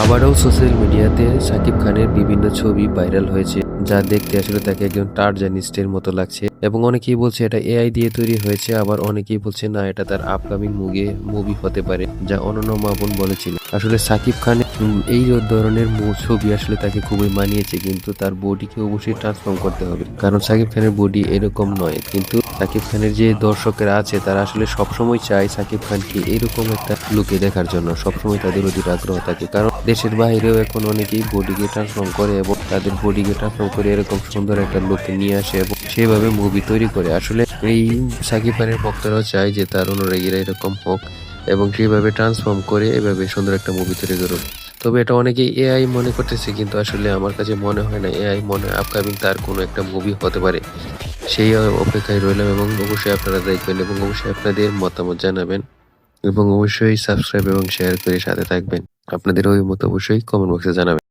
আবারও সোশ্যাল মিডিয়াতে শাকিব খানের বিভিন্ন ছবি ভাইরাল হয়েছে, যা দেখতে আসলে তাকে একজন টারজানিস্টের মতো লাগছে। এবং অনেকেই বলছে এটা এআই দিয়ে তৈরি হয়েছে, আবার অনেকেই বলছে না, এটা তার আপকামিং মুভি হতে পারে, যা অনন্য মামুন বলেছিল। আসলে শাকিব খানের এই ধরনের ছবি আসলে তাকে খুবই মানিয়েছে, কিন্তু তার বডিকে অবশ্যই ট্রান্সফর্ম করতে হবে, কারণ শাকিব খানের বডি এরকম নয়। কিন্তু শাকিব খানের যে দর্শকেরা আছে তারা আসলে সবসময় চায় শাকিব খানকে এরকম একটা লুকে দেখার জন্য, সবসময় তাদের অধীর আগ্রহ থাকে। কারণ দেশের বাইরেও এখন অনেকেই বডিকে ট্রান্সফর্ম করে এবং তাদের বডিকে ট্রান্সফর্ম করে এরকম সুন্দর একটা লুকে নিয়ে আসে এবং সেভাবে মুভি তৈরি করে। আসলে এই শাকিব খানের ভক্তরাও চায় যে তার অনুরাগীরা এরকম হোক এবং সেভাবে ট্রান্সফর্ম করে এভাবে সুন্দর একটা মুভি তৈরি করুক। তবে এটা অনেকেই এআই মনে করতেছে, কিন্তু আসলে আমার কাছে মনে হয় না এআই, মনে হয় আপকামিং তার কোনো একটা মুভি হতে পারে। সেই অপেক্ষায় রইলাম এবং অবশ্যই আপনারা দেখবেন এবং অবশ্যই আপনাদের মতামত জানাবেন এবং অবশ্যই সাবস্ক্রাইব এবং শেয়ার করে সাথে থাকবেন। আপনাদের অভিমত অবশ্যই কমেন্ট বক্সে জানাবেন।